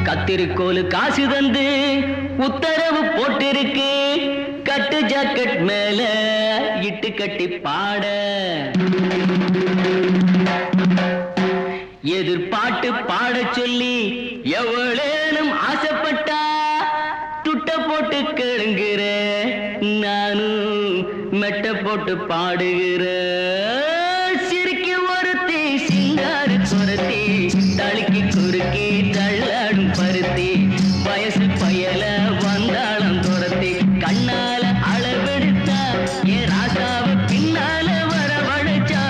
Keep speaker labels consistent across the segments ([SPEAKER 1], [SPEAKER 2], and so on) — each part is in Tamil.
[SPEAKER 1] கத்திரிக்கோலு காசு தந்து உத்தரவு போட்டிருக்கு கட்டு ஜாக்கெட் மேல இட்டு கட்டி பாட எதிர்பாட்டு பாட சொல்லி எவ்வளேனும் ஆசைப்பட்டா துட்ட போட்டு கேளுங்கிற நானும் மெட்ட போட்டு பாடுகிற சிரிக்க ஒருத்தி சிங்காரு சொரத்தி தழுக்கி குறுக்கி தள்ளாடும் பருத்தி வயசு பயல வந்தாளம் துரத்தி கண்ணால அளவெடுத்தா ஏ ராசாவ பின்னால வரவழைச்சா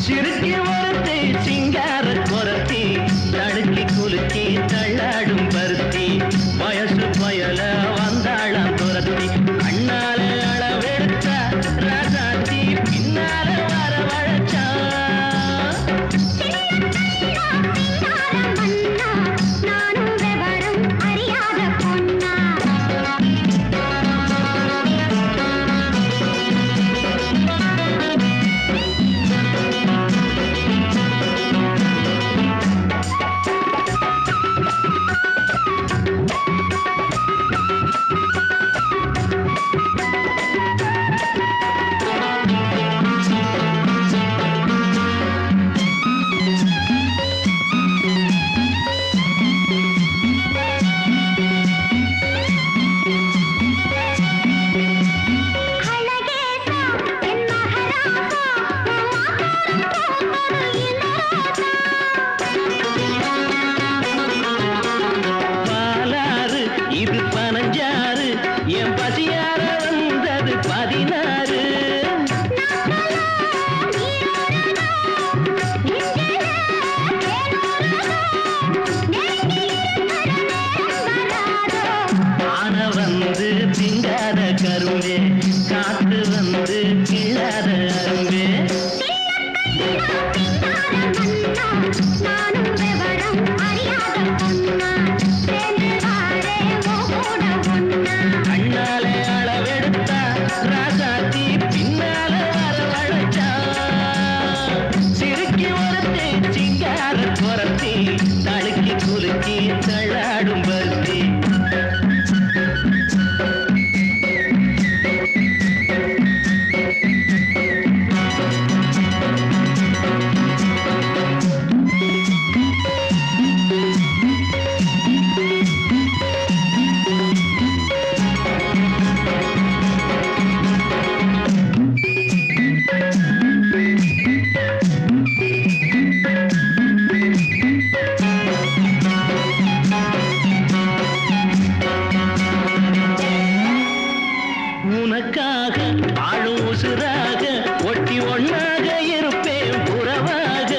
[SPEAKER 1] சிறுக்கி ஒருத்தி சிங்கார கொரத்தி தடுக்கி குலுக்கி தள்ளாடும் பருத்தி வயசு பயல வந்தாளாம் துரத்தி கண்ணால அளவெடுத்த ராசாத்தி பின்னால வரவழைச்சா இது 15 என் பசியார வந்தது 16 ஆன வந்து திங்காத கரும்பே காத்து வந்து கிள்ளாத அரும்பே கண்ணாலே அளவெடுத்தா ராசாத்தி பின்னால வரவழைச்சா சிறுக்கி ஒருத்தி சிங்கார கொரத்தி தழுக்கி குலுக்கி தள்ளாடும் பருத்தி உனக்காக ஆளும் உசுராக ஒட்டி ஒன்னாக இருப்பேன் புறவாக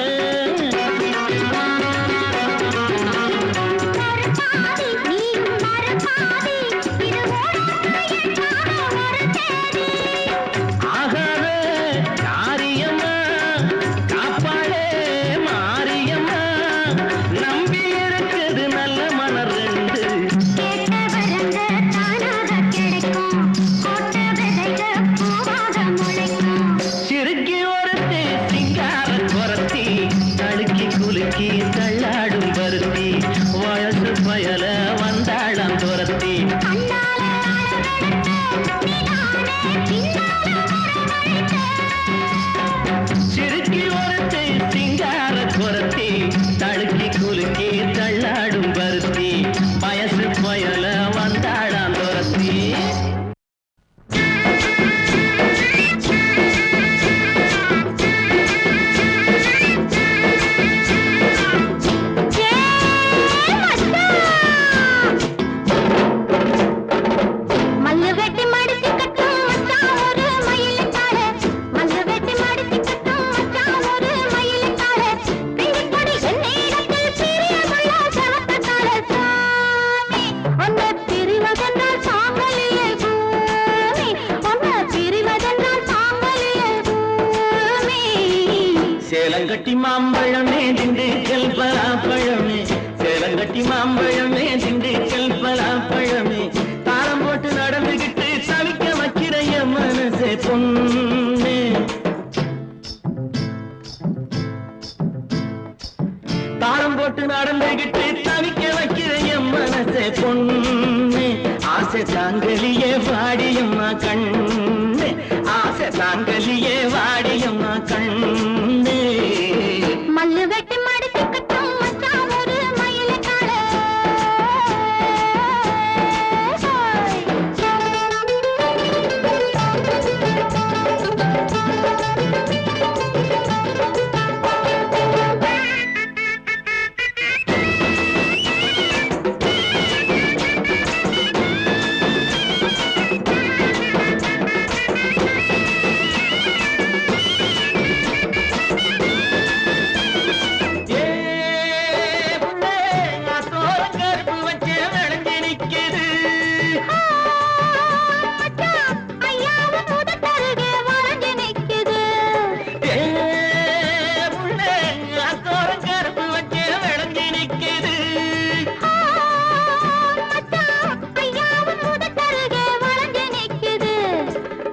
[SPEAKER 1] ஆகாத காரியம்மா காப்பாளே மாரியம்மா நம்பி இருக்குது நல்ல மலர் ரெண்டு சிறுக்கி ஒருத்தி சிங்கார சேலங்கட்டி மாம்பழமே திண்டுக்கல் பலாப்பழமே சேலங்கட்டி மாம்பழமே திண்டுக்கல் பலாப்பழமே தாளம் போட்டு நடந்துகிட்டு தவிக்க வைக்கிற என் மனசே பொண்ணு தாளம் போட்டு நடந்துகிட்டு தவிக்க வைக்கிற என் மனசே பொண்ணு ஆசை தாங்கலியே வாடியம்மா கண்ணு ஆசை தாங்கலியே வாடியம்மா கண்ணு
[SPEAKER 2] மல்லு வெட்டி மடிச்சு கட்டும் மச்சான் ஒரு மயிலக்கார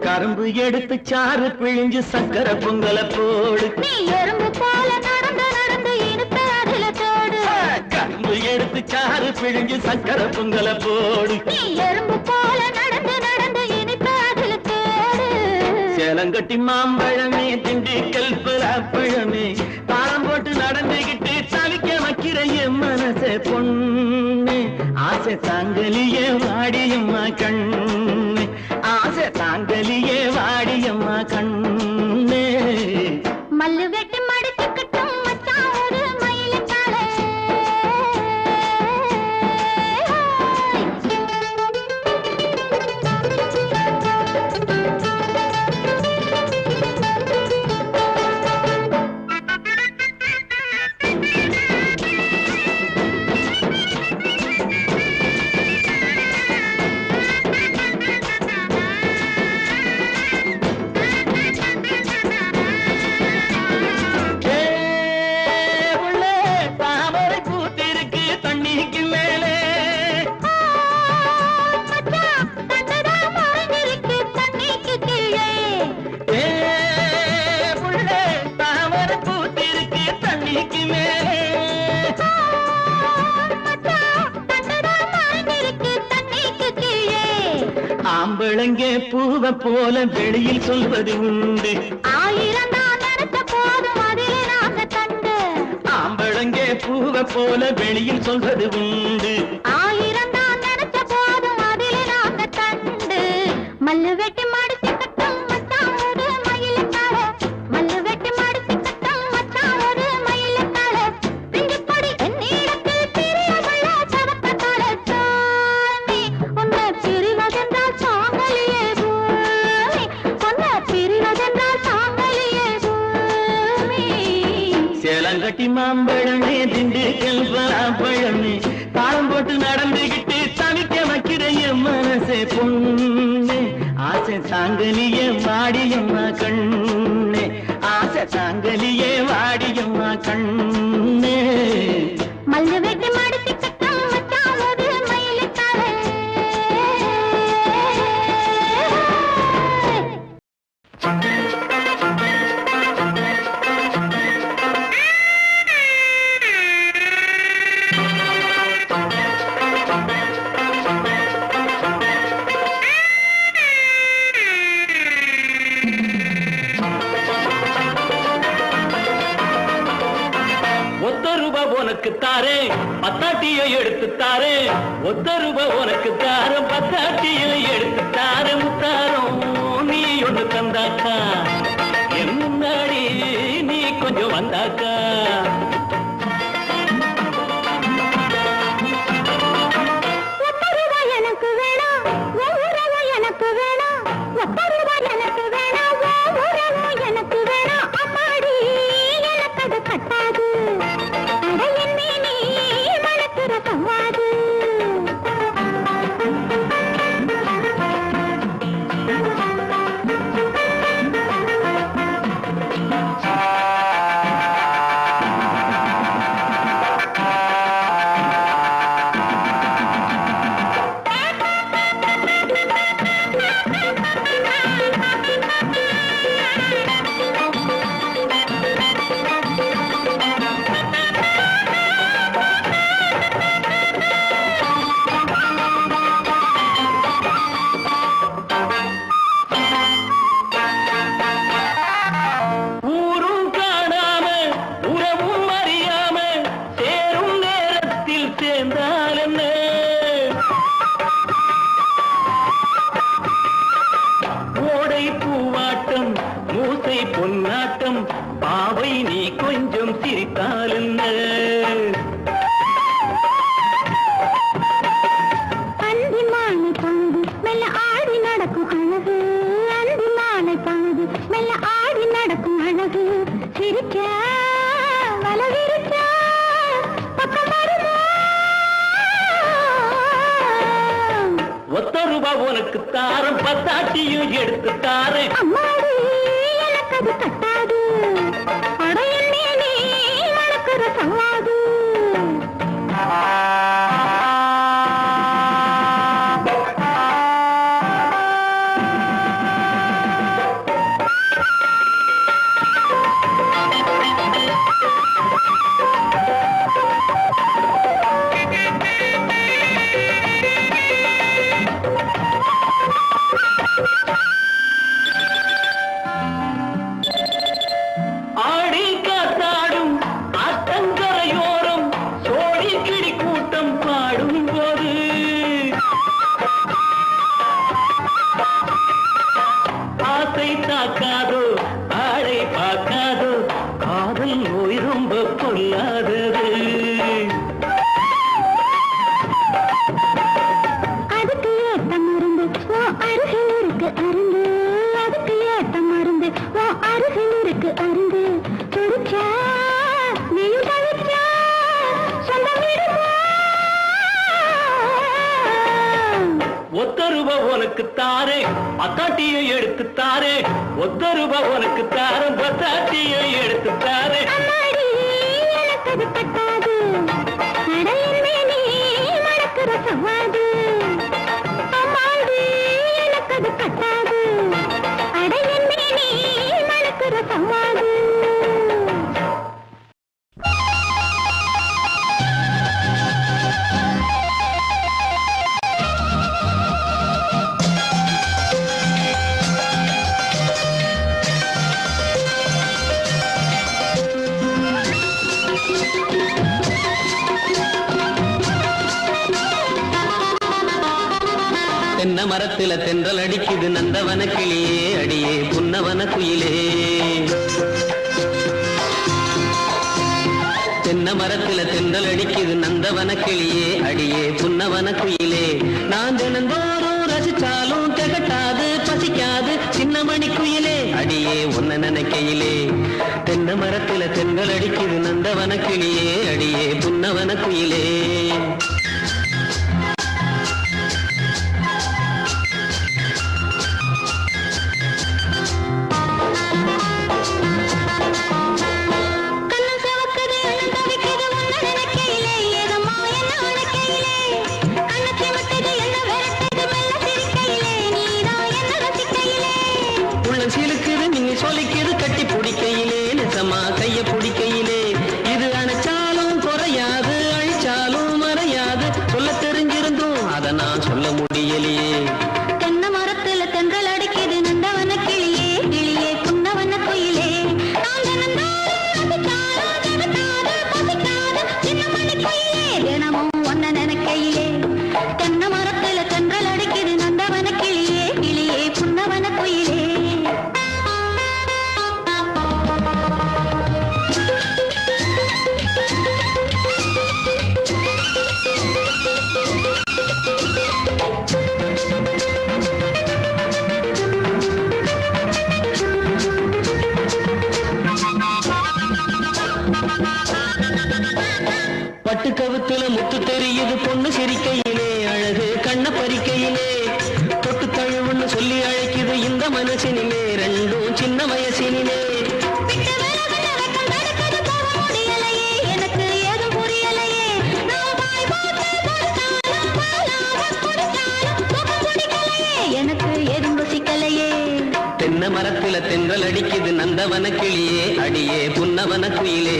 [SPEAKER 1] கரும்பு எடுத்து சாறு பிழிஞ்சு சக்கர பொங்கல போடு
[SPEAKER 2] நீ எறும்பு போல நடந்து நடந்து இனிப்ப அதுல தோடு
[SPEAKER 1] கரும்பு எடுத்து சாறு பிழிஞ்சு சக்கர பொங்கல போடு
[SPEAKER 2] நீ எறும்பு போல நடந்து நடந்து இனிப்ப அதுல தோடு
[SPEAKER 1] சேலங்கட்டி மாம்பழமே திண்டுக்கல் பலாப்பழமே தாளம் போட்டு நடந்துகிட்டு தவிக்க வைக்கிற என் மனசே பொண்ணு ஆசை தாங்கலியே வாடியம்மா கண்ணு ஆசை தாங்கலியே வாடியம்மா கண்ணு
[SPEAKER 2] மல்லு வெட்டி மடிச்சு கட்டும் மச்சான் ஒரு மயிலக்கார
[SPEAKER 1] ஆம்பளங்கே பூவ போல வெளியில் சொல்வது உண்டு
[SPEAKER 2] ஆயிரம் தான் நினைச்ச போதும் அதிலே நாங்க தண்டு
[SPEAKER 1] ஆம்பளங்கே பூவ போல வெளியில் சொல்வது உண்டு
[SPEAKER 2] ஆயிரம் தான் நினைச்ச போதும் அதிலே நாங்க தண்டு மல்லு வெட்டி மடிச்சு கட்டும் மச்சான் ஒரு மயிலக்கார மல்லு வெட்டி மடிச்சு கட்டும் மச்சான் ஒரு மயிலக்கார பிஞ்சு பொடி என்னிடத்தில் பிரியமுள்ள சவக்கத்தால சாமி உன்னை பிரிவதென்றால் சாங்கலியே பூமி உன்னை பிரிவதென்றால் சாங்கலியே பூமி
[SPEAKER 1] சேலங்கட்டி மாம்பழமே திண்டுக்கல் பலாப்பழமே தாளம் போட்டு நடந்துகிட்டு தவிக்க வைக்கிற என் மனசே பொண்ணு ஆசை தாங்கலியே வாடியம்மா கண்ணு ஆசை தாங்கலியே வாடியம்மா கண்ணு
[SPEAKER 2] மல்லு வெட்டி மடிச்சு கட்டும் மச்சான் ஒரு மயிலக்கார
[SPEAKER 1] ₹1 உனக்கு தாரே பத்தாட்டியை எடுத்து தாரே ₹1 உனக்கு தார பத்தாட்டியை எடுத்து தாரே முத்தாரம் நீ ஒன்று தந்தாக்கா என் முன்னாடி நீ கொஞ்சம் வந்தாக்கா
[SPEAKER 2] ₹1 எனக்கு வேணாம் ₹1 எனக்கு வேணாம் ₹1 எனக்கு வேணாம் ₹1 எனக்கு வேணாம் அம்மாடி எனக்கு அது கட்டாது அட என்னை நீ மனசுற கவ்வாது
[SPEAKER 1] ஆசை பொன்னாட்டம் பாவை நீ கொஞ்சம் சிரித்தாலும்
[SPEAKER 2] அந்திமானை பொழுது மெல்ல ஆடி நடக்கும் அழகு அந்திமானை பொழுது மெல்ல ஆடி நடக்கும் அழகு சிரிக்க வலவிருக்க பக்கம் வருமா
[SPEAKER 1] ஒத்த ரூபா உனக்கு தாரம் பத்தாட்டியும் எடுத்து தாரேன்
[SPEAKER 2] அம்மாடி எனக்கு அது கட்டாது அடையல் நீ வளர்க்கிற சவாது
[SPEAKER 1] ஆடி காத்தாடும் ஆத்தங்கரையோரம் சோடி கிளி கூட்டம் பாடும் போது ஆசை தாக்காதோ ஆடை பார்க்காதோ காதல் நோய் ரொம்ப பொல்லாதது
[SPEAKER 2] அதுக்கு ஏத்த மருந்து ஓ அருகில் இருக்கு அருந்து அதுக்கு ஏத்த மருந்து ஓ அருகில் இருக்கு அருந்து துடிச்சா நீயும் தவிச்சா சொந்தம் விடுமா
[SPEAKER 1] ஒத்த ரூபா உனக்கு தாரே பத்தாட்டியை எடுத்து தாரே ஒத்த ரூபா உனக்கு தாரம் பத்தாட்டியை எடுத்து தாரே
[SPEAKER 2] அம்மாடி எனக்கு அது கட்டாது அடையின் மேனி மணக்கிற சவாது அம்மாடி எனக்கு அது கட்டாது அடையின் மேனி மணக்கிற சவாது
[SPEAKER 1] தென்ன மரத்துல தென்றல் அடிக்குது நந்தவன கிளியே அடியே புன்னவன குயிலே தென்ன மரத்துல தென்றல் அடிக்குது நந்தவன கிளியே அடியே புன்னவன குயிலே நான் தினந்தோறும் ரசிச்சாலும் திகட்டாது பசிக்காது சின்னமணி குயிலே அடியே உன்ன நினைக்கையிலே தென்ன மரத்துல தென்றல் அடிக்குது நந்தவன கிளியே அடியே புன்னவன குயிலே சிலுக்குது நீங்க சொல்லிக்குது கட்டி பிடிக்கையிலே நிசமா கைய பிடிக்கையிலே இது அணைச்சாலும் குறையாது அழிச்சாலும் மறையாது சொல்ல தெரிஞ்சிருந்தும் அதை நான் சொல்ல முடியலையே
[SPEAKER 2] தென்னை மரத்துல தென்றல் அடிக்குது நந்தவன கிளியே கிளியே புன்னவன குயிலே நான் தினமும் ஒன்ன நினைக்கையிலே தென்னை மரத்துல தென்றல் அடிக்குது நந்தவன கிளியே கிளியே புன்னவன குயிலே
[SPEAKER 1] பட்டு கவுத்துல முத்து தெரியுது பொண்ணு சிரிக்கையிலே அழகு கண்ண பறிக்கையிலே தொட்டு தழுவுன்னு சொல்லி அழைக்குது இந்த மனசினிலே ரெண்டும் சின்ன வயசினிலே
[SPEAKER 2] எனக்கு ஏதும் புரியலையே எனக்கு ஏதும் ருசிக்கலையே
[SPEAKER 1] தென்னை மரத்துல தென்றல் அடிக்குது நந்தவன கிளியே அடியே புன்னவன குயிலே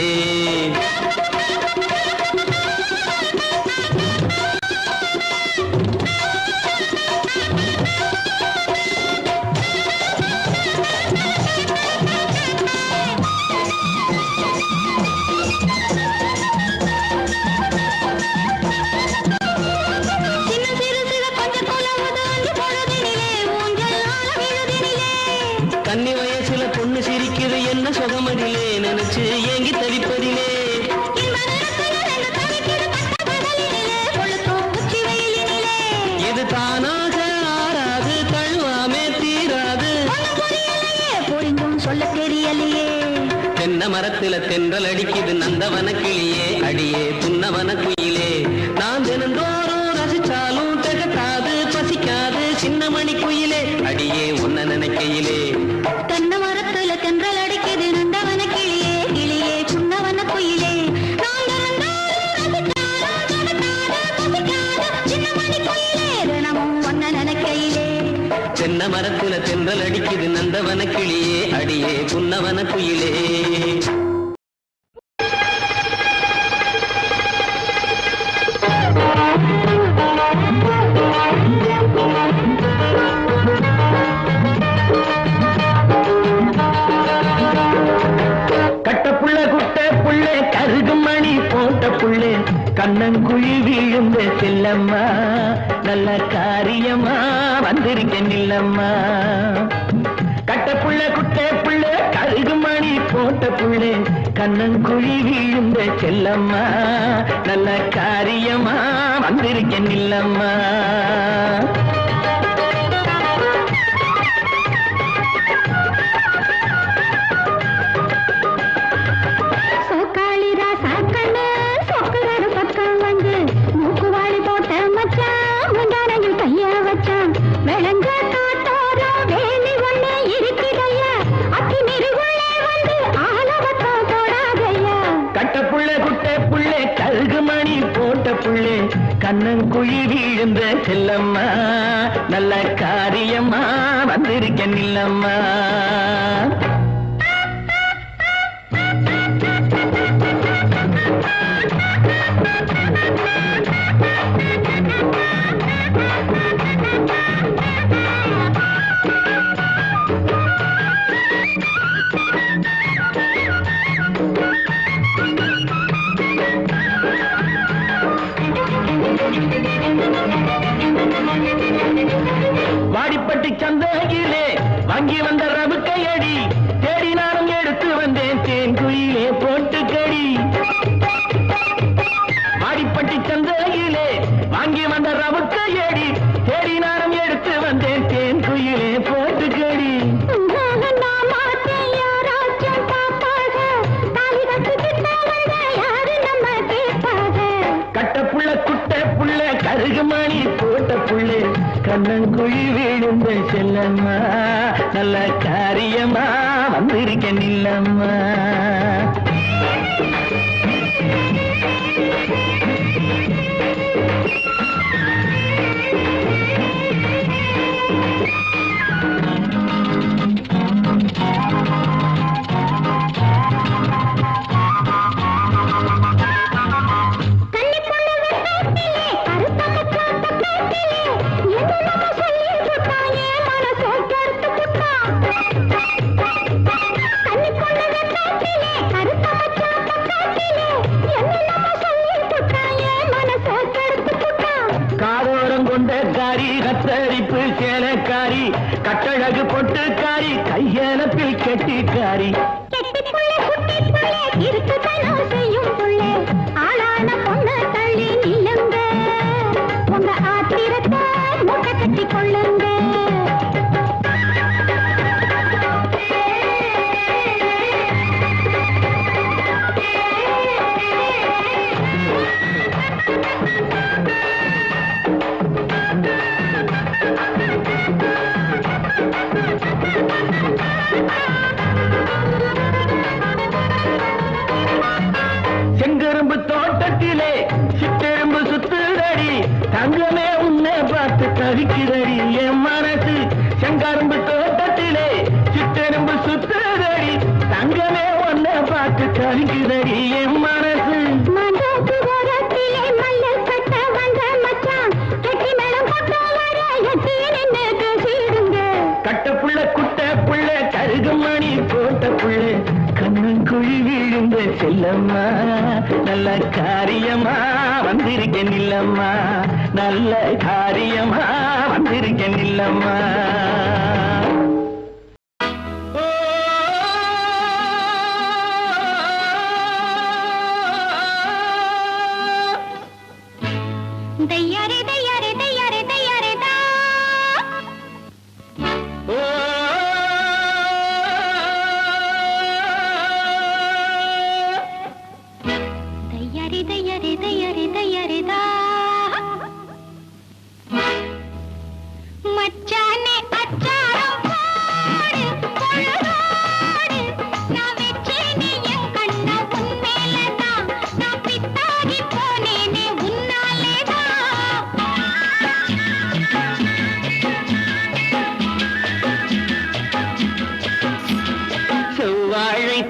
[SPEAKER 1] கன்னி வயசுல பொண்ணு சிரிக்குது என்ன சுகமதிலே நினைச்சு ஏங்கி தவிப்பதிலே இது தானாக ஆறாது தழுவாமே தீராது
[SPEAKER 2] புரிந்தும் சொல்ல தெரியலையே
[SPEAKER 1] தென்னை மரத்துல தென்றல் அடிக்குது நந்தவன கிளியே அடியே புன்னவன குயிலே நான் தினந்தோறும் ரசிச்சாலும் திகட்டாது பசிக்காது சின்னமணி குயிலே அடியே உன்ன நினைக்கையிலே
[SPEAKER 2] தென்னை மரத்துல தென்றல் அடிக்குது நந்தவன கிளியே கிளியே புன்னவன குயிலே நான் தினந்தோறும் ரசிச்சாலும் திகட்டாது பசிக்காது சின்னமணி குயிலே தினமும் உன்ன நினைக்கையிலே
[SPEAKER 1] தென்னை மரத்துல தென்றல் அடிக்குது நந்தவன கிளியே அடியே புன்னவன குயிலே கட்டப்புள்ள குட்ட புள்ளே கருகுமணி போட்ட புள்ளே கண்ணங்குழி விழுந்த செல்லம்மா நல்ல காரியமா வந்திருக்கேன் இல்லம்மா கட்டப்புள்ள குட்ட புள்ளே கருகுமணி போட்ட புள்ளே கண்ணங்குழி விழுந்த செல்லம்மா நல்ல காரியமா வந்திருக்கேன் இல்லம்மா கண்ணங்குழி வீழ்ந்த செல்லம்மா நல்ல காரியமா வந்திருக்கேன் இல்லம்மா வாடிப்பட்டி சந்தையிலே வாங்கி வந்த ரவுக்கையடி தேடி நானும் எடுத்து வந்தேன் தேன் குயிலே போட்டுக்கடி வாடிப்பட்டி சந்தையிலே வாங்கி வந்த ரவுக்கையடி தேடி நானும் எடுத்து வந்தேன் தேன் குயிலே போட்டுக்கடி கட்டப்புள்ள குட்ட புள்ள கருகுமணி போட்ட புள்ளே கண்ணங்குழி விழுந்த செல்லம்மா நல்ல காரியமா வந்திருக்கேன் இல்லம்மா கத்தரிப்பு சேலக்காரி கட்டழகு பொட்டுக்காரி கையெனப்பில் கெட்டிக்காரி ஆளான பொண்ணு தள்ளி நில்லுங்க உங்க ஆத்திரத்தை மூட்டை கட்டி கொள்ளுங்க செங்கரும்பு தோட்டத்திலே சிட்டெரும்பு சுத்துதடி தங்கமே உன்னை பார்த்து தவிக்கிறடி என் மனசு செங்கரும்பு தோட்டத்திலே சிட்டெரும்பு சுத்துதடி தங்கமே உன்னை பார்த்து தவிக்கிறடி என் மனசு கட்டப்புள்ள குட்ட புள்ள கருகுமணி போட்ட புள்ள கண்ணங்குழி விழுந்த செல்லம்மா நல்ல காரியமா வந்திருக்கேன் இல்லம்மா நல்ல காரியமா வந்திருக்கேன் இல்லம்மா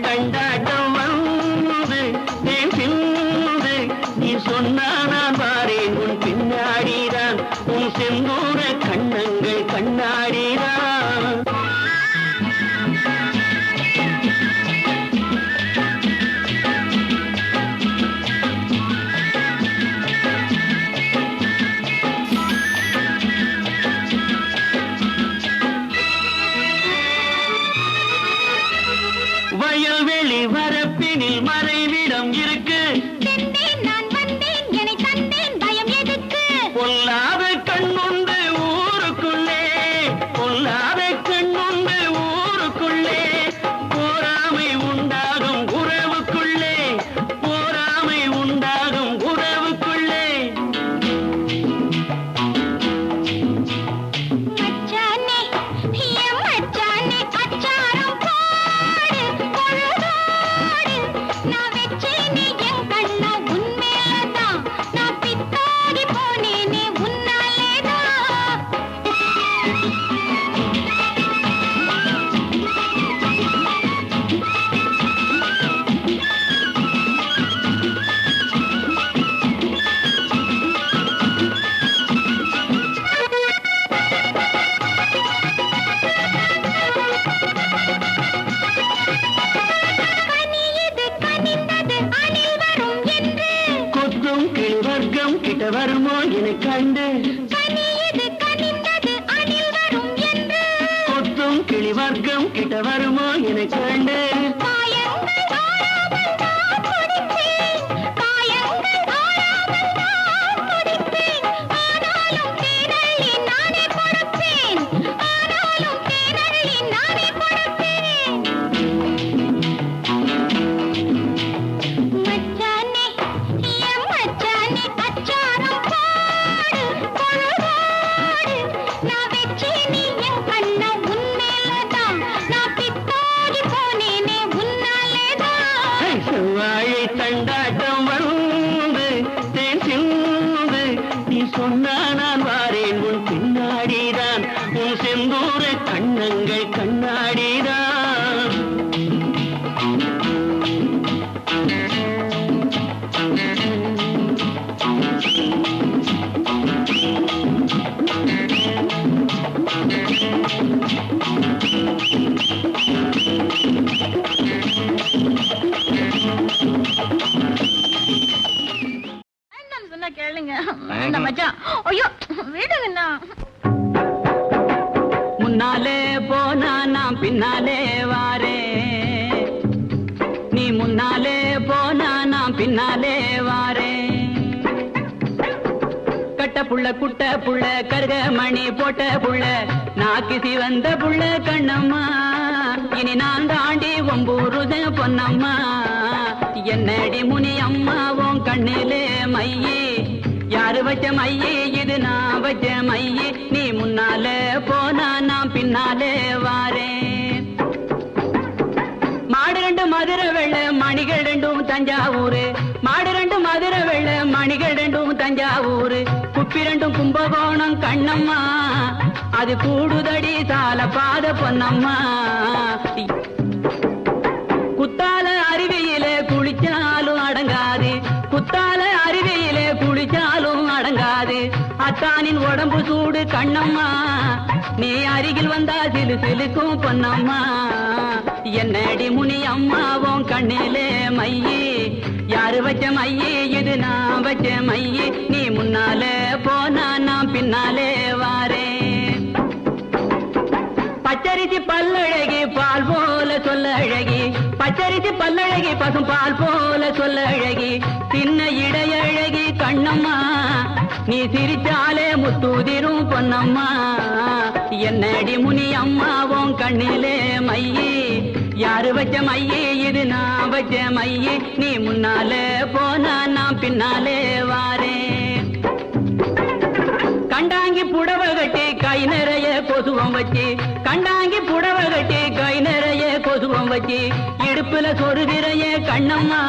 [SPEAKER 1] கண்டாட்டம் வந்து தேன் சிந்து நீ சொன்னா நான் வாரேன் உன் பின்னாடிதான் உன் செந்தூர கண்ணங்கள் கண்ணாடிதான் வயல்வெளி வரப்பினில் மறைவிடம் இருக்கு
[SPEAKER 2] நான் வந்தேன் என்னை தந்தேன் பயம் எதுக்கு
[SPEAKER 1] பொல்லாத கண்ணுண்டு ஊருக்குள்ளே பொல்லாத கண்ணுண்டு ஊருக்குள்ளே போராமை உண்டாகும் உறவுக்குள்ளே போராமை உண்டாகும் உறவுக்குள்ளே
[SPEAKER 2] மச்சானே என் மச்சானே அச்சாரம் போடு பொழுதோடு நான் வெச்சேனே என் கண்ண உன்மேலதான் நான் பித்தாகி போனேனே உன்னாலேதான் கனியது கனிந்தது அணில் வரும் என்று
[SPEAKER 1] கொத்தும் கிளிவர்க்கம் கிட்ட வருமோ என கண்டு
[SPEAKER 2] கனியது கனிந்தது அணில் வரும் என்று
[SPEAKER 1] கொத்தும் கிளிவர்க்கம் கிட்ட வருமோ என கண்டு
[SPEAKER 2] காயங்கள் ஆறாமல் நான் குடிப்பேன் காயங்கள் ஆறாமல் நான் குடிப்பேன் ஆனாலும் தேனள்ளி நானே கொடுப்பேன் ஆனாலும் தேனள்ளி நானே கொடுப்பேன் மச்சானே என் மச்சானே அச்சாரம் போடு பொழுதோடு நான் வெச்சேனே என் கண்ண உன்மேலதான் நான் பித்தாகி போனேனே உன்னாலேதான்
[SPEAKER 1] செவ்வாழை தண்டாட்டம் வந்து தேன் சிந்து நீ சொன்னா நான் வாரேன் உன் பின்னாடிதான் உன் செந்தூர கண்ணங்கள் கண்ணாடிதான்
[SPEAKER 2] வேண்டாம் சொன்னா கேளுங்க வேண்டாம் மச்சான் ஐயோ விடுங்கண்ணா
[SPEAKER 1] முன்னாலே போனா நான் பின்னாலே வாரே நீ முன்னாலே போனா நான் பின்னாலே வாரே கட்ட புள்ள குட்ட புள்ள கருக மணி போட்ட புள்ள நாக்கு சிவந்த புள்ள கண்ணம்மா இனி நான் தாண்டி ஒம்பூருத பொன்னம்மா என்னடி முனி அம்மா உன் கண்ணிலே மையே யாரு வச்ச மையே இது நான் வச்ச மையே நீ முன்னாலே போனா நான் பின்னாலே வாரேன் மாடு ரெண்டு மதுரை வெள்ள மணிகள் ரெண்டும் தஞ்சாவூரு மாடு ரெண்டு மதுரை வெள்ள மணிகள் ரெண்டும் தஞ்சாவூரு குப்பி ரெண்டும் கும்பகோணம் கண்ணம்மா அது கூடுதடி சால பாத பொன்னம்மா குத்தால அருவியிலே குளிச்சாலும் அடங்காது குத்தால அருவியிலே குளிச்சாலும் அடங்காது அத்தானின் உடம்பு சூடு கண்ணம்மா நீ அருகில் வந்தா சிலு சிலுக்கும் பொன்னம்மா என்னடி முனி அம்மாவும் கண்ணிலே மையே யாரு வச்ச மையே இது நான் வச்ச மையே நீ முன்னாலே போனா நான் பின்னாலே வாரேன் பச்சரிசி பல்லழகி பால் போல சொல்ல அழகி பச்சரிசி பல்லழகி பசும் பால் போல சொல்ல அழகி சின்ன இடையழகி கண்ணம்மா நீ சிரிச்சாலே முத்தூதிரும் பொன்னம்மா என்னடி முனி அம்மாவும் கண்ணிலே மையே யாரு வச்ச மையே இது நான் வச்ச மையே நீ முன்னாலே போனா நான் பின்னாலே வாரேன் கண்டாங்கி புடவை கட்டி கை நிறைய கொசுவம் வச்சு கண்டாங்கி புடவை கட்டி கை நிறைய கொசுவம் வச்சு இடுப்புல சொருகிறைய கண்ணம்மா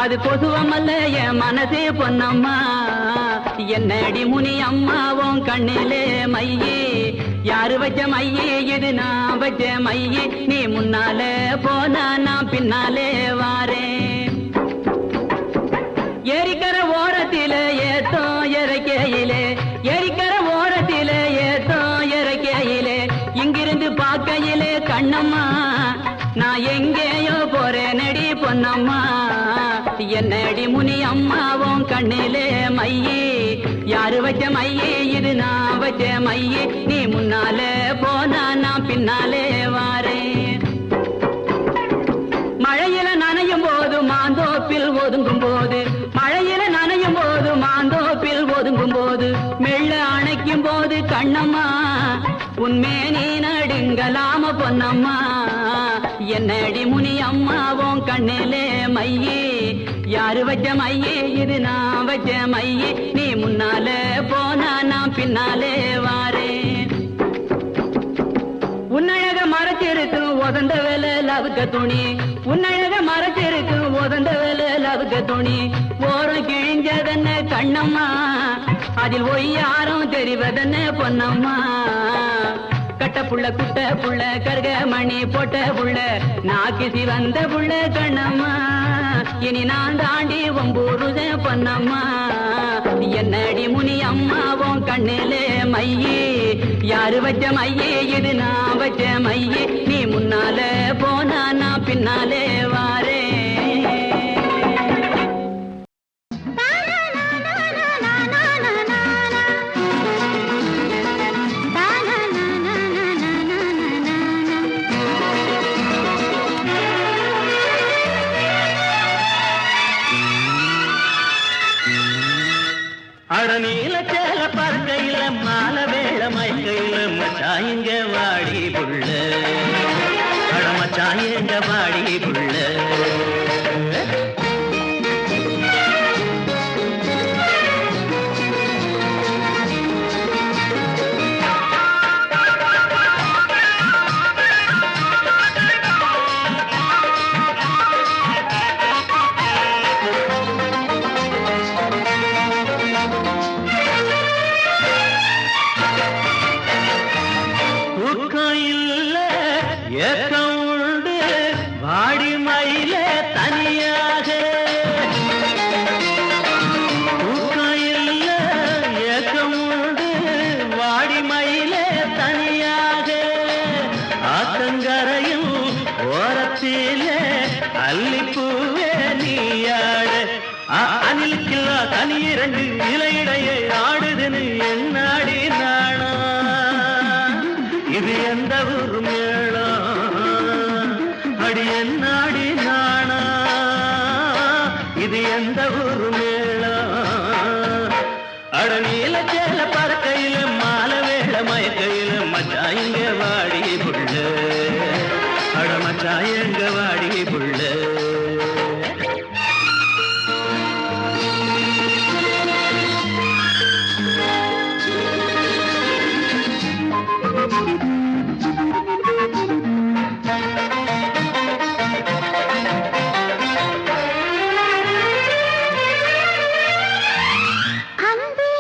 [SPEAKER 1] அது கொசுவம் அல்ல என் மனசே பொன்னம்மா என்னடி முனி அம்மாவும் கண்ணிலே மையே யாரு வச்ச மையே இது நான் வச்ச மையே நீ முன்னாலே போனா நான் பின்னாலே வாரேன் ஏரிக்கர ஓரத்திலே ஏத்தோ இறக்கையிலே ஏரிக்கர ஓரத்திலே ஏத்தோ இறக்கையிலே இங்கிருந்து பார்க்கையிலே கண்ணம்மா நான் எங்கேயோ போறேன் நடி பொன்னம்மா என்னடி முனி அம்மாவும் கண்ணிலே மையே யாரு வச்ச மையே இது நான் வச்ச மையே நீ முன்னாலே போனா நான் பின்னாலே வாரேன் மழையில நனையும் போது மாந்தோப்பில் ஒதுங்கும் போது மழையில நனையும் போது மாந்தோப்பில் ஒதுங்கும் போது மெல்ல அணைக்கும் போது கண்ணம்மா உன்மே நீ நடுங்கலாம பொன்னம்மா என்னடி முனி அம்மாவும் கண்ணிலே மையே யாரு வச்ச மையே இது நான் வச்ச மையே நீ முன்னாலே போனா நான் பின்னாலே வாரேன் உன்னழக மறைச்சிருக்கும் உதந்த வேலை லவுக்க துணி உன்னழக மறைச்சிருக்கும் உதந்த வேலை லவுக்க துணி ஓரம் கிழிஞ்சதென்ன கண்ணம்மா அதில் ஒய்யாரும் தெரிவதென்ன பொன்னம்மா கட்ட புள்ள குட்ட புள்ள கருக மணி போட்ட புள்ள நாக்கு சிவந்த புள்ள கண்ணம்மா இனி நான் தாண்டி ஒம்பூருத பொன்னம்மா என்னடி முனி அம்மாவும் கண்ணிலே மையே யாரு வச்ச மையே இது நான் வச்ச மையே நீ முன்னாலே போனா நான் பின்னாலே வாரே
[SPEAKER 3] அடநீல சேல பறக்கையில மால வேள மயக்கையில மச்சாயங்க வாடி புள்ள அட மச்சாயங்க வாடி புள்ள தனியிரண்டு இலையிடையே ஆடுதுன்னு என்னாடி நாணா இது எந்த ஊர் மேளம் அடி என்னாடி நாணா இது எந்த ஊர் மேளம் அடநீல சேல பறக்கையில மால வேள மயக்கையில மச்சாயங்க வாடி புள்ள அட மச்சாயங்க வாடி புள்ள
[SPEAKER 2] அந்தி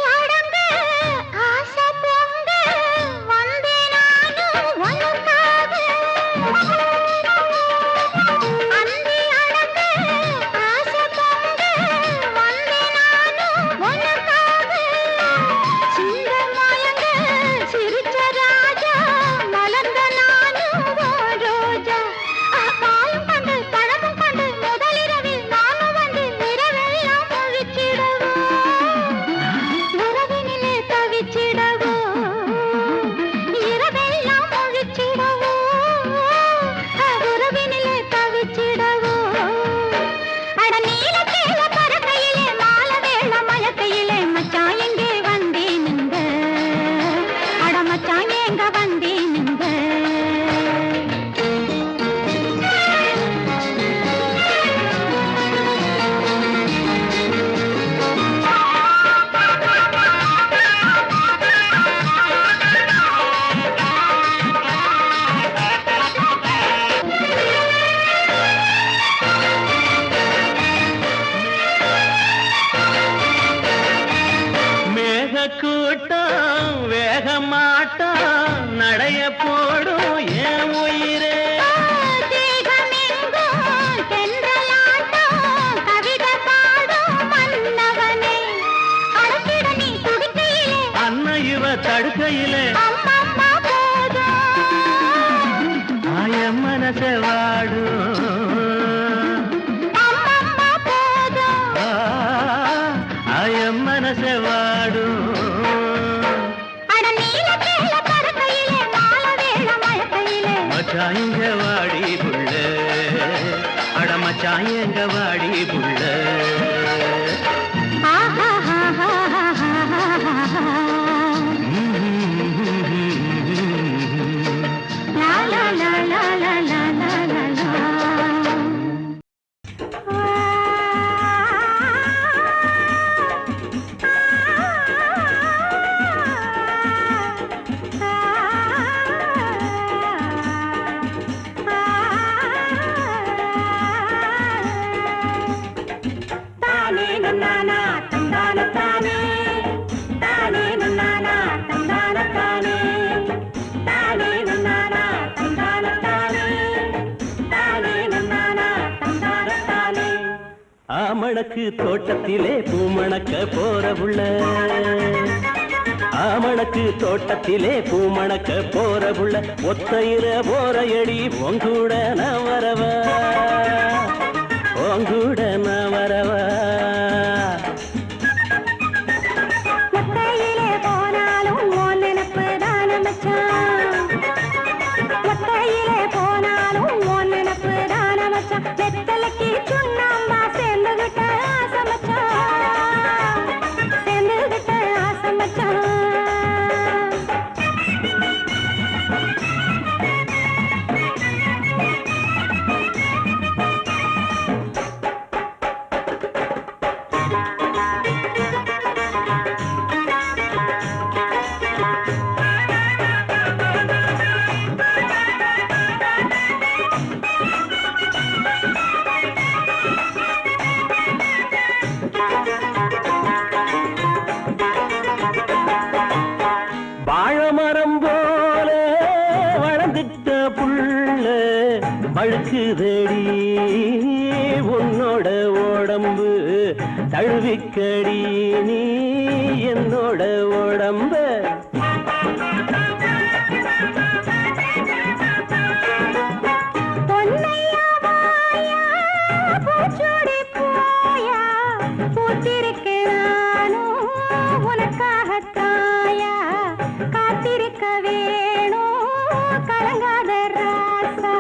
[SPEAKER 3] மனசே வாடும்
[SPEAKER 2] அம்மம்மா போதும்
[SPEAKER 3] என் மனசே வாடும்
[SPEAKER 2] அட நீல கேல பறக்கையிலே மால வேள மழக்கையிலே
[SPEAKER 3] மச்சான் இங்க வாடி புள்ள அட மச்சான் எங்க வாடி புள்ள ஆமணக்கு தோட்டத்திலே பூமணக்க போற புள்ள ஆமணக்கு தோட்டத்திலே பூமணக்க போற புள்ள ஒத்தையில போற எடி உங்கூட நான் வரவா உங்கூட நான் வரவா
[SPEAKER 2] ஒத்தையிலே போனாலும் உன் நினைப்பு தான மச்சான் ஒத்தையிலே போனாலும் உன் நினைப்பு தான மச்சான் வெத்தலைக்கு சுண்ணாம்பா சேர்ந்துகிட்ட ஆசை மச்சான் சேர்ந்துகிட்ட ஆசை மச்சான்
[SPEAKER 3] வாழமரம் போல வளர்ந்துட்ட புள்ள வழுக்குதடி உன்னோட உடம்பு தழுவிக்கடி நீ என்னோட உடம்பு
[SPEAKER 2] பொன்னையா வாயா பூச்சோடி போயா பூத்திருக்கு நானும் உனக்காகத்தாயா காத்திருக்க வேணும் கலங்காத ராசா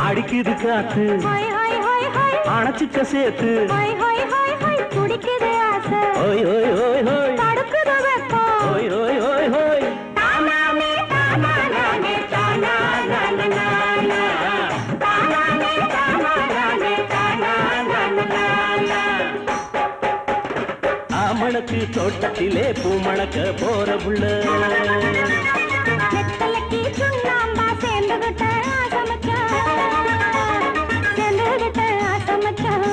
[SPEAKER 3] அடிக்குது காத்து
[SPEAKER 2] ஹொய் ஹொய் ஹொய் ஹொய்
[SPEAKER 3] அணைச்சிக்க சேர்த்து
[SPEAKER 2] ஹொய் ஹொய் ஹொய் ஹொய் குடிக்குது ஆசை
[SPEAKER 3] ஓய் ஓய் ஓய் ஓய்
[SPEAKER 2] தடுக்குது வெப்பம்
[SPEAKER 3] ஓய் ஓய் ஓய் ஓய்
[SPEAKER 2] தானானே தானானே தானானே தானானே தானானே தானானே
[SPEAKER 3] ஆமணக்கு தோட்டத்திலே பூமணக்க போற புள்ள
[SPEAKER 2] வெத்தலைக்கு சுண்ணாம்பா சேர்ந்துகிட்ட ஆசை மச்சான் சேர்ந்துகிட்ட ஆசை மச்சான்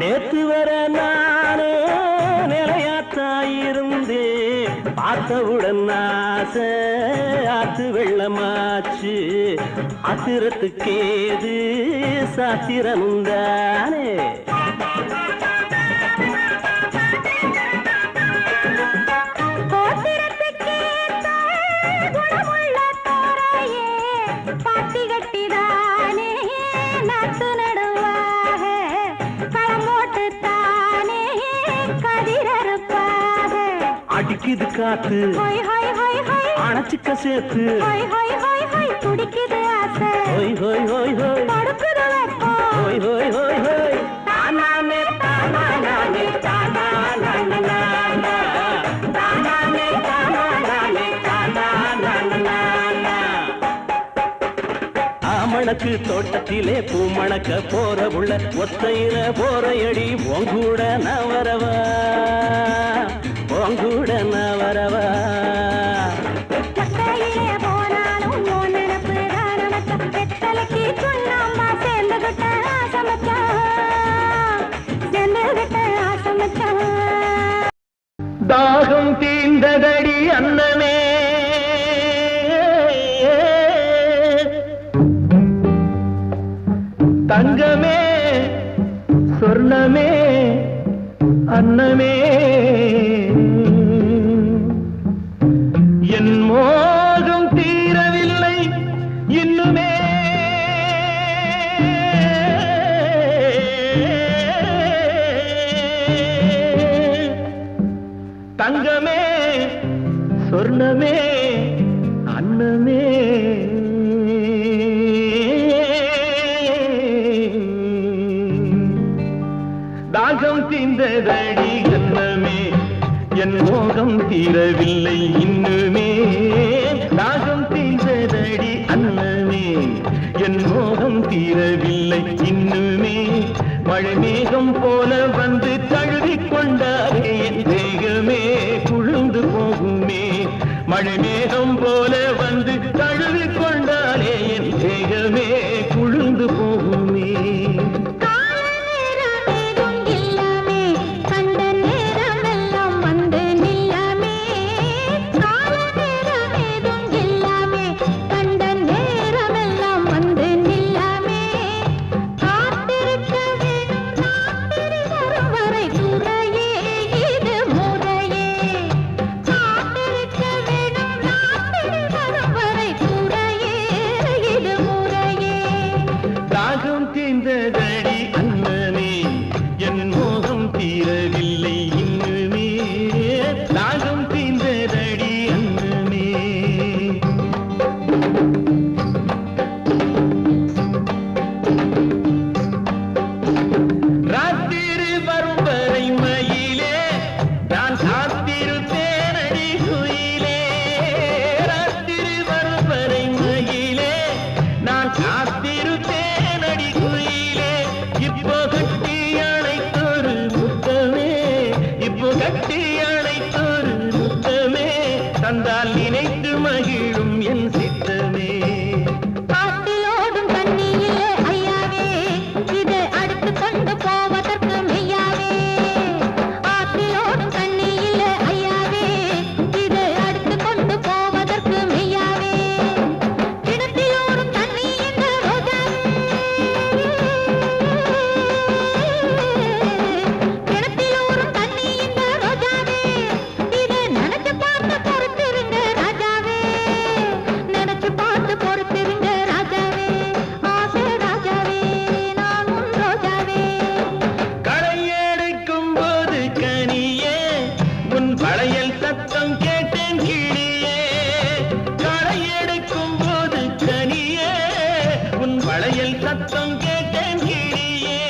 [SPEAKER 3] நேத்து வர நானே நிலையாத்தாயிருந்தே பார்த்தவுடன் ஆசை ஆத்து வெள்ளமாச்சு ஆத்திரத்துக்கேது சாத்திரமுந்தானே
[SPEAKER 2] கோத்திரத்துக்கேத்த குணமுள்ள தோரையே பாத்தி கட்டிதானே நாத்து நடுவாக களமோட்டு தானே கதிரறுப்பாக
[SPEAKER 3] அடிக்குது காத்து
[SPEAKER 2] ஹொய் ஹொய் ஹொய் ஹொய்
[SPEAKER 3] அணைச்சிக்க சேர்த்து
[SPEAKER 2] ஹொய் ஹொய் ஹொய் ஹொய் துடிக்குது ஆசை
[SPEAKER 3] ஹோய் ஹோய் ஹோய் ஹோய்
[SPEAKER 2] தடுக்குது வெப்பம்
[SPEAKER 3] ஹோய் ஹோய் ஹோய் ஹோய்
[SPEAKER 2] தானானே தானானே தானானே தானானே தானானே தானானே
[SPEAKER 3] ஆமணக்கு தோட்டத்திலே பூமணக்க போற புள்ள ஒத்தையில போற எடி உங்கூட நான் வரவா உங்கூட நான் வரவா
[SPEAKER 2] ஒத்தையிலே போனாலும் உன் நினைப்பு தான மச்சான் வெத்தலைக்கு சுண்ணாம்பா சேர்ந்துகிட்ட ஆசை மச்சான் சேர்ந்துகிட்ட
[SPEAKER 3] தீந்ததடி அன்னமே தங்கமே சொர்ணமே அன்னமே என் மோகம் தீரவில்லை இன்னுமே தங்கமே சொர்ணமே அன்னமே தாகம் தீர்ந்ததடி அன்னமே என் மோகம் தீரவில்லை இன்னுமே தாகம் தீர்ந்ததடி அன்னமே என் மோகம் தீரவில்லை இன்னுமே மழை மேகம் போல வந்து தழுவிக் கொண்டாரே என் தேகமே குழுந்து போகுமே மழை மேகம் போல வந்து தழுவிக் கொண்டாரே என் தேகமே குழுந்து போகுமே தீர்ந்ததடி அன்னமே என் மோகம் தீரவில்லை இன்னுமே தாகம் தீர்ந்ததடி அன்னமே ராத்திரி வரும் வரை மயிலே நான் காத்திருப்பேனடி குயிலே ராத்திரி வரும் வரை மயிலே நான் காத்திருப்பேனடி குயிலே இப்போ கட்டி அணைத்தொரு முத்தமே இப்போ கட்டி அணைத்தொரு முத்தமே தந்தால் நினைத்து மகிழும் என் சித்தமே
[SPEAKER 2] காட்டிலோடும் தண்ணியிலே ஐயாவே இதை அடுத்து கொண்டு போவதற்கு மெய்யாவே ஆற்றிலோடும் தண்ணியிலே ஐயாவே இதை அடுத்து கொண்டு போவதற்கு மெய்யாவே கிணத்திலோடும் தண்ணி இந்த ரோஜாவே கிணத்திலோடும் தண்ணி இந்த ரோஜாவே இதை நினைச்சு பார்த்து பொறுத்திருங்க ராஜாவே நினைச்சு பார்த்து பொறுத்திருங்க ராஜாவே ஆசை ராஜாவே நான் உன் ரோஜாவே
[SPEAKER 3] களையெடுக்கும் போது கனியே உன் வளையல் சத்தம் கேட்டேன் கிளியே களையெடுக்கும் போது கனியே உன் வளையல் சத்தம் கேட்டேன் கிளியே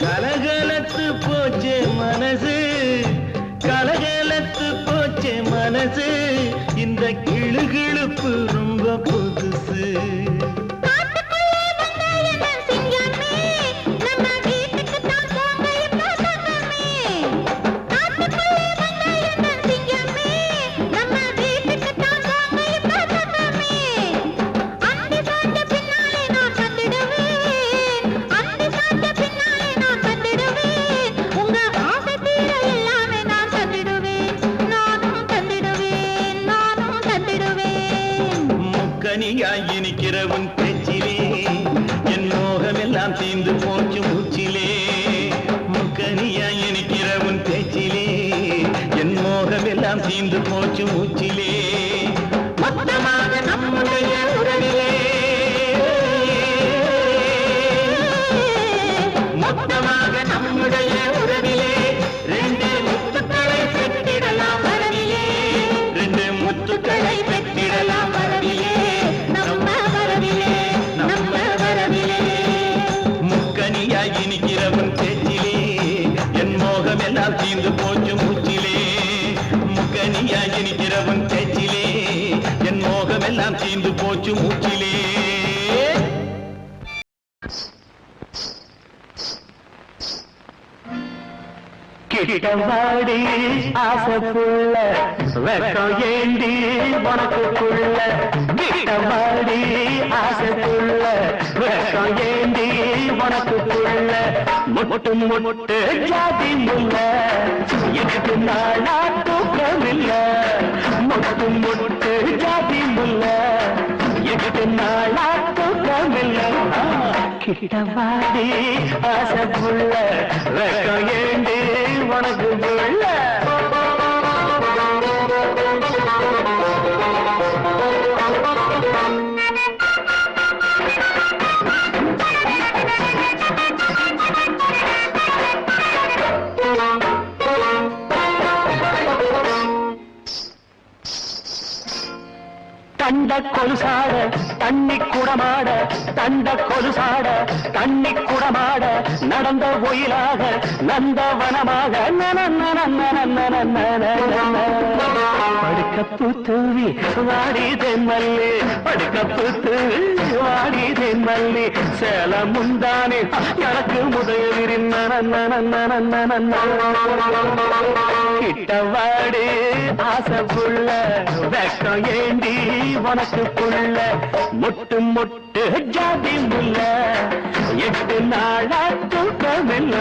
[SPEAKER 3] கலகலத்து போச்சே மனசு கலகலத்து போச்சே மனசு இந்த கிளுகிளுப்பு ரொம்ப புதுசு
[SPEAKER 2] காட்டுக்குள்ளே வந்த என் சிங்கமே நம்ம வீட்டுக்கு தான் போங்க இப்போ தங்கமே காட்டுக்குள்ளே வந்த என் சிங்கமே நம்ம வீட்டுக்கு தான் போங்க இப்போ தங்கமே அந்தி சாஞ்ச பின்னாலே நான் வந்துடுவேன் அந்தி சாஞ்ச பின்னாலே நான் வந்துடுவேன் உங்க ஆசை தீர எல்லாமே நான் தந்திடுவேன் நானும் தந்திடுவேன் நானும் தந்திடுவேன்
[SPEAKER 3] முக்கனியாய் இனிக்கிற உன் பேச்சிலே என் மோகமெல்லாம் தீர்ந்து போச்சு மூச்சிலே முக்கனியாய் இனிக்கிற உன் பேச்சிலே என் மோகமெல்லாம் தீர்ந்து போச்சு மூச்சிலே மொத்தமாக நம்முடைய உறவிலே மொத்தமாக நம்முடைய உறவிலே ரெண்டு முத்துக்களை பெற்றிடலாம் வரவிலே ரெண்டு முத்துக்களை பெற்றிடலாம் வரவிலே
[SPEAKER 2] நம்ம வரவிலே நம்ம வரவிலே
[SPEAKER 3] முக்கனியாய் இனிக்கிறவன் பேச்சிலே என் மோகமெல்லாம் தீர்ந்து போச்சு மூச்சிலே முக்கனியாய் இனிக்கிறவன் பேச்சிலே என் மோகமெல்லாம் தீர்ந்து போச்சு மூச்சிலே கிட்டவாடி ஆசைப்புள்ள வெக்கம் ஏண்டி உனக்குள்ள கிட்டவாடி ஆசைப்புள்ள வெக்கம் ஏண்டி உனக்கு புள்ள முட்டு முட்டு ஜாதி முல்ல எட்டு நாளா தூக்கமில்ல முட்டு முட்டு ஜாதி முல்ல எட்டு நாளா தூக்கமில்ல கிட்டவாடி ஆசை புள்ள வெக்கம் ஏண்டி உனக்கு புள்ள தண்ட கொலுசாட தண்ணி குடமாட தண்ட கொலுசாட தண்ணி குடமாட நடந்த ஒயிலாக நந்தவனமாக படுக்கப்பு தூவி வாடி தென்மல்லி படுக்கப்பு தூவி வாடி தென்மல்லி சேல முந்தானே எனக்கு முதலிரின் கிட்டவாடி ஆசை புள்ள வெக்கம் ஏண்டி உனக்கு புள்ள முட்டு முட்டு ஜாதி முல்ல எட்டு நாளா தூக்கமில்ல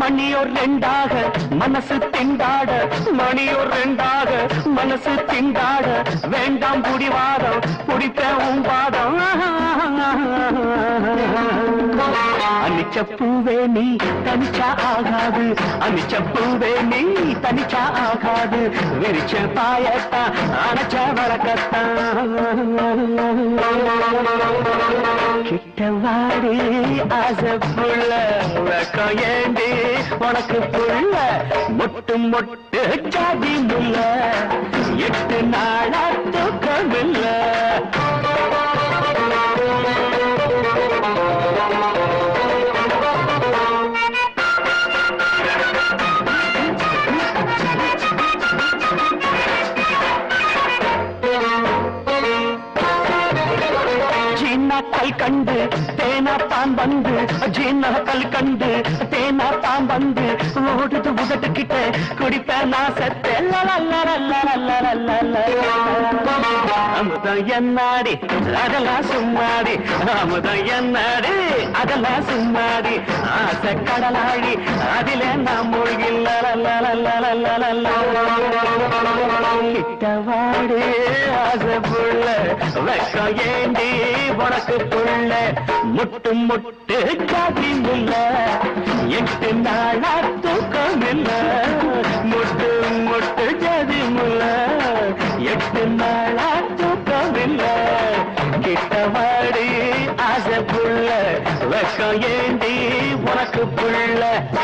[SPEAKER 3] மணியோர் ரெண்டாக மனசு திண்டாட மணியோர் ரெண்டாக மனசு திண்டாட வேண்டாம் புடிவாதம் புடித்த உன்பாதம் அனிச்சப்பூவே நீ தனிச்சா ஆகாது அனிச்சப்பூவே நீ தனிச்சா ஆகாது விரிச்ச பாயத்தான் அணைச்ச வழக்கத்தான் கிட்டவாடி ஆசை புள்ள வெக்கம் ஏண்டி உனக்கு புள்ள முட்டு முட்டு ஜாதி முல்ல எட்டு நாளா தூக்கமில்ல கல் கண்டு தேனா பாம் வந்து ஜீன கல் கண்டு தேனா பாம் வந்து ஓடுது உதட்டு கிட்ட குடிப்பேன் நான் செத்த அமுதம் என்னாடி அதெல்லாம் சும்மாடி அமுதம் என்னாடி அதெல்லாம் சும்மாடி ஆசை கடலாடி அதிலே நான் மூழ்கில்ல கிட்டவாடி ஆசை புள்ள வெக்கம் ஏண்டி உனக்கு புள்ள முட்டு முட்டு ஜாதி முல்ல எட்டு நாளா தூக்கமில்ல முட்டு முட்டு ஜாதி முல்ல எட்டு நாளா தூக்கமில்ல கிட்டவாடி ஆசை புள்ள வெக்கம் ஏண்டி உனக்கு புள்ள